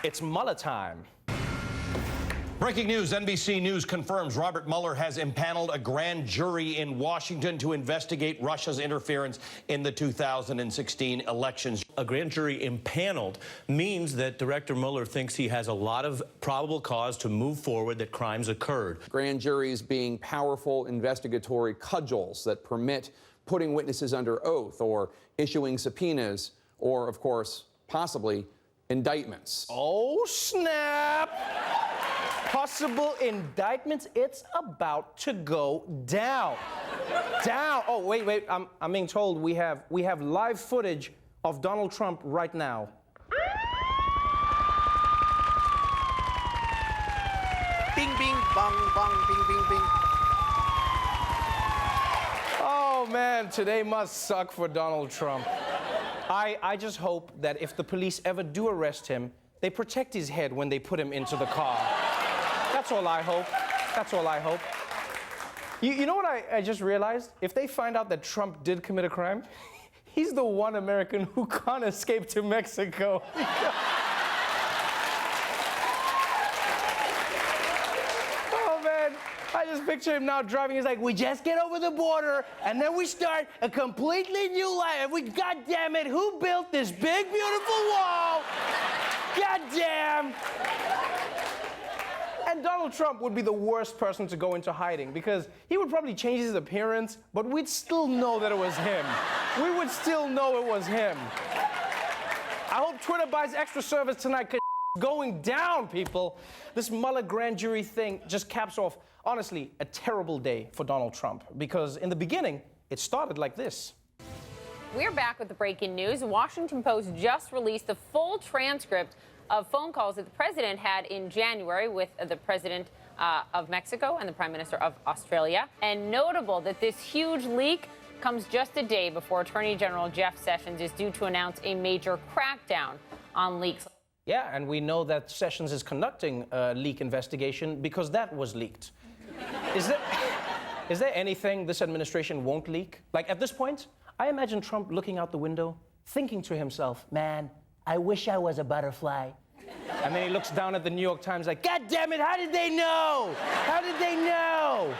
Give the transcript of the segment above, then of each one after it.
It's Mueller time. Breaking news, NBC News confirms Robert Mueller has impaneled a grand jury in Washington to investigate Russia's interference in the 2016 elections. A grand jury impaneled means that Director Mueller thinks he has a lot of probable cause to move forward that crimes occurred. Grand juries being powerful investigatory cudgels that permit putting witnesses under oath or issuing subpoenas or, of course, possibly indictments. Oh, snap! Possible indictments. It's about to go down. Down. Oh, wait. I'm being told we have live footage of Donald Trump right now. Bing, bing, bong, bong, bing, bing, bing. Oh, man, today must suck for Donald Trump. I just hope that if the police ever do arrest him, they protect his head when they put him into the car. That's all I hope. That's all I hope. You know what I just realized? If they find out that Trump did commit a crime, he's the one American who can't escape to Mexico. Oh, man. I just picture him now driving. He's like, we just get over the border, and then we start a completely new life. God damn it, who built this big, beautiful wall? God damn. And Donald Trump would be the worst person to go into hiding because he would probably change his appearance, but we'd still know that it was him. We would still know it was him. I hope Twitter buys extra service tonight because going down, people. This Mueller grand jury thing just caps off, honestly, a terrible day for Donald Trump because in the beginning, it started like this. We're back with the breaking news. The Washington Post just released the full transcript of phone calls that the president had in January with the president of Mexico and the prime minister of Australia. And notable that this huge leak comes just a day before Attorney General Jeff Sessions is due to announce a major crackdown on leaks. Yeah, and we know that Sessions is conducting a leak investigation because that was leaked. Is there anything this administration won't leak? Like, at this point, I imagine Trump looking out the window, thinking to himself, man, I wish I was a butterfly. And then he looks down at the New York Times like, God damn it, how did they know? How did they know?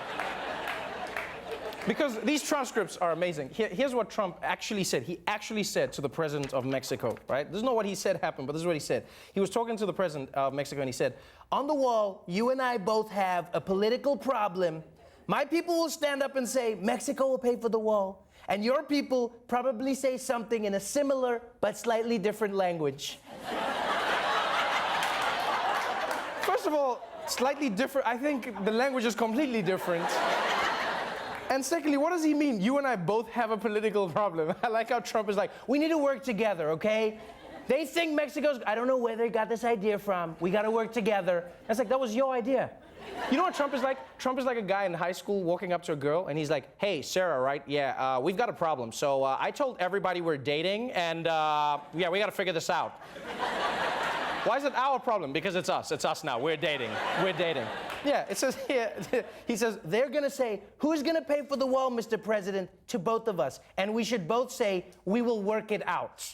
Because these transcripts are amazing. Here's what Trump actually said. He actually said to the president of Mexico, right? This is not what he said happened, but this is what he said. He was talking to the president of Mexico and he said, on the wall, you and I both have a political problem. My people will stand up and say, Mexico will pay for the wall. And your people probably say something in a similar but slightly different language. First of all, slightly different. I think the language is completely different. And secondly, what does he mean? You and I both have a political problem. I like how Trump is like, we need to work together, okay? They think Mexico's, I don't know where they got this idea from. We got to work together. And it's like, that was your idea. You know what Trump is like? Trump is like a guy in high school walking up to a girl, and he's like, hey, Sarah, right? Yeah, we've got a problem. So I told everybody we're dating, and yeah, we got to figure this out. Why is it our problem? Because it's us. It's us now. We're dating. We're dating. Yeah, it says here, he says, they're going to say, who's going to pay for the wall, Mr. President, to both of us? And we should both say, we will work it out.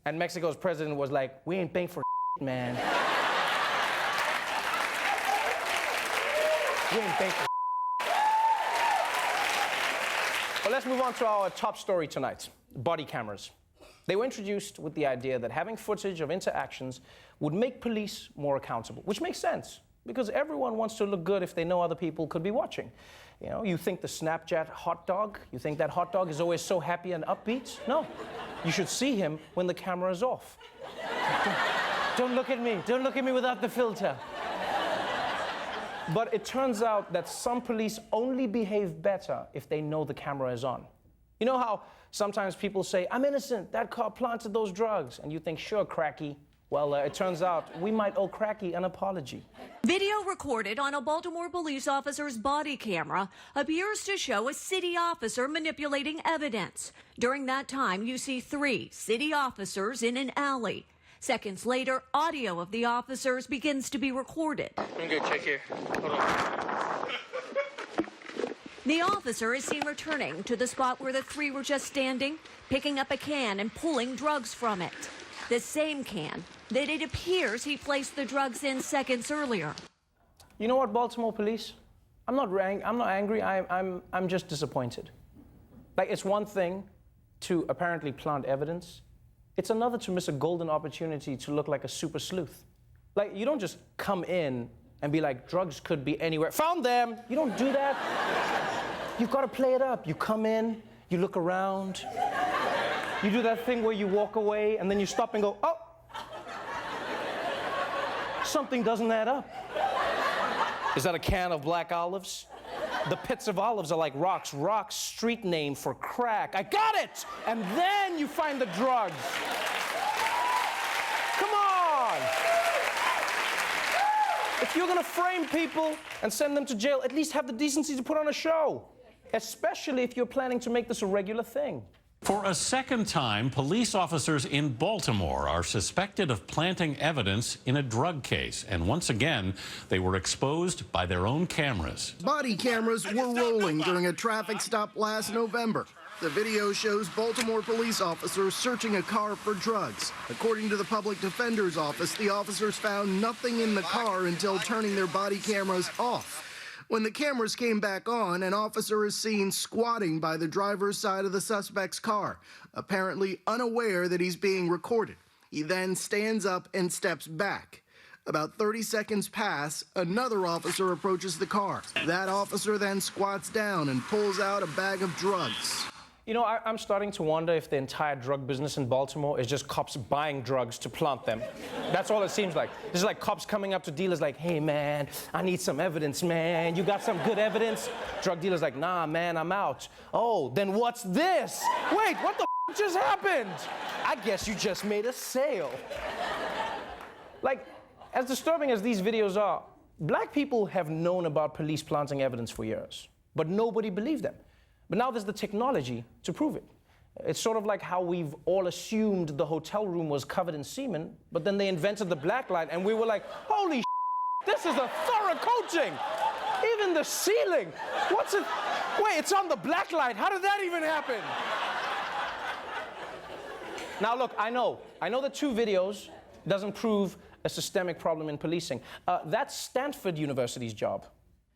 And Mexico's president was like, we ain't paying for man. We ain't paying for Well, let's move on to our top story tonight, body cameras. They were introduced with the idea that having footage of interactions would make police more accountable, which makes sense, because everyone wants to look good if they know other people could be watching. You know, you think the Snapchat hot dog, you think that hot dog is always so happy and upbeat? No, you should see him when the camera is off. Don't look at me. Don't look at me without the filter. But it turns out that some police only behave better if they know the camera is on. You know how sometimes people say, I'm innocent, that car planted those drugs, and you think, sure, Cracky. Well, it turns out we might owe Cracky an apology. Video recorded on a Baltimore police officer's body camera appears to show a city officer manipulating evidence. During that time, you see 3 city officers in an alley. Seconds later, audio of the officers begins to be recorded. I'm gonna check here. Hold on. The officer is seen returning to the spot where the 3 were just standing, picking up a can and pulling drugs from it. The same can that it appears he placed the drugs in seconds earlier. You know what, Baltimore police? I'm not angry. I'm just disappointed. Like, it's one thing to apparently plant evidence. It's another to miss a golden opportunity to look like a super sleuth. Like, you don't just come in and be like, drugs could be anywhere. Found them! You don't do that. You've got to play it up. You come in, you look around, you do that thing where you walk away and then you stop and go, oh! Something doesn't add up. Is that a can of black olives? The pits of olives are like rocks. Rocks, street name for crack. I got it! And then you find the drugs. Come on! If you're gonna frame people and send them to jail, at least have the decency to put on a show. Especially if you're planning to make this a regular thing. For a second time, police officers in Baltimore are suspected of planting evidence in a drug case. And once again, they were exposed by their own cameras. Body cameras were rolling during a traffic stop last November. The video shows Baltimore police officers searching a car for drugs. According to the public defender's office, the officers found nothing in the car until turning their body cameras off. When the cameras came back on, an officer is seen squatting by the driver's side of the suspect's car, apparently unaware that he's being recorded. He then stands up and steps back. About 30 seconds pass, another officer approaches the car. That officer then squats down and pulls out a bag of drugs. You know, I'm starting to wonder if the entire drug business in Baltimore is just cops buying drugs to plant them. That's all it seems like. This is like cops coming up to dealers like, hey, man, I need some evidence, man. You got some good evidence? Drug dealers like, nah, man, I'm out. Oh, then what's this? Wait, what the just happened? I guess you just made a sale. Like, as disturbing as these videos are, black people have known about police planting evidence for years, but nobody believed them. But now there's the technology to prove it. It's sort of like how we've all assumed the hotel room was covered in semen, but then they invented the black light and we were like, holy this is a thorough coating. Even the ceiling. What's it? Wait, it's on the black light. How did that even happen? Now look, I know that 2 videos doesn't prove a systemic problem in policing. That's Stanford University's job.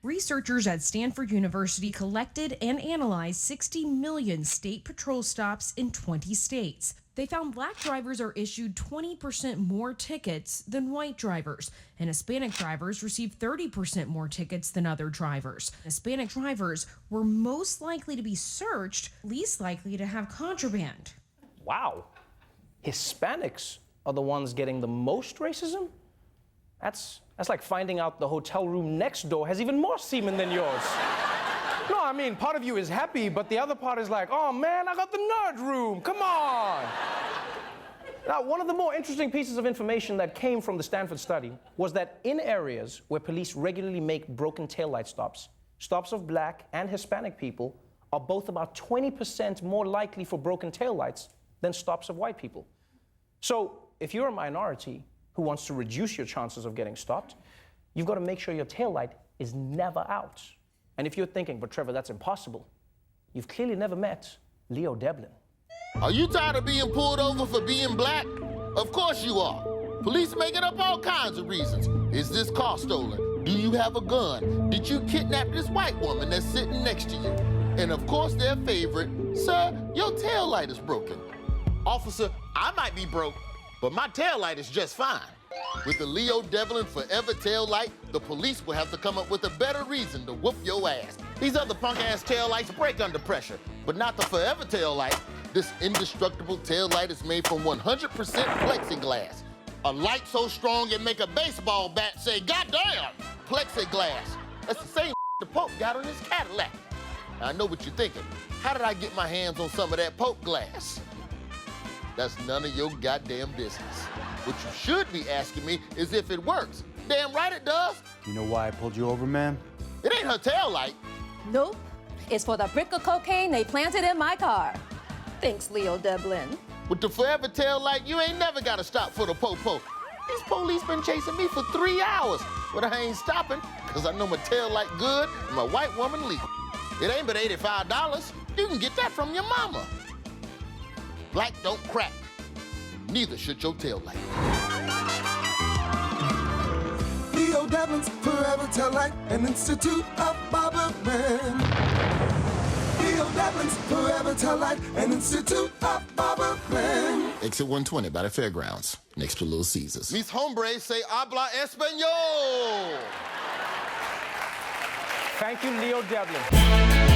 Researchers at Stanford University collected and analyzed 60 million state patrol stops in 20 states. They found black drivers are issued 20% more tickets than white drivers, and Hispanic drivers receive 30% more tickets than other drivers. Hispanic drivers were most likely to be searched, least likely to have contraband. Wow. Hispanics are the ones getting the most racism? That's like finding out the hotel room next door has even more semen than yours. No, I mean, part of you is happy, but the other part is like, oh man, I got the nerd room, come on. Now, one of the more interesting pieces of information that came from the Stanford study was that in areas where police regularly make broken taillight stops, stops of black and Hispanic people are both about 20% more likely for broken taillights than stops of white people. So if you're a minority who wants to reduce your chances of getting stopped, you've got to make sure your taillight is never out. And if you're thinking, but Trevor, that's impossible, you've clearly never met Leo Devlin. Are you tired of being pulled over for being black? Of course you are. Police making up all kinds of reasons. Is this car stolen? Do you have a gun? Did you kidnap this white woman that's sitting next to you? And of course their favorite, sir, your taillight is broken. Officer, I might be broke, but my taillight is just fine. With the Leo Devlin Forever Taillight, the police will have to come up with a better reason to whoop your ass. These other punk-ass taillights break under pressure, but not the Forever Taillight. This indestructible taillight is made from 100% plexiglass. A light so strong it make a baseball bat say, "Goddamn!" Plexiglass. That's the same the Pope got on his Cadillac. Now, I know what you're thinking. How did I get my hands on some of that Pope glass? That's none of your goddamn business. What you should be asking me is if it works. Damn right it does. You know why I pulled you over, ma'am? It ain't her taillight. Nope. It's for the brick of cocaine they planted in my car. Thanks, Leo Devlin. With the Forever Taillight, you ain't never got to stop for the po-po. These police been chasing me for 3 hours, but I ain't stopping, because I know my taillight good and my white woman legal. It ain't but $85. You can get that from your mama. Black don't crack. Neither should your tail light. Leo Devlin's Forever Tail Light, an institute of Barberman. Leo Devlin's Forever Tail Light, an institute of Barberman. Exit 120 by the fairgrounds, next to Little Caesars. Mis hombres say habla español. Thank you, Leo Devlin.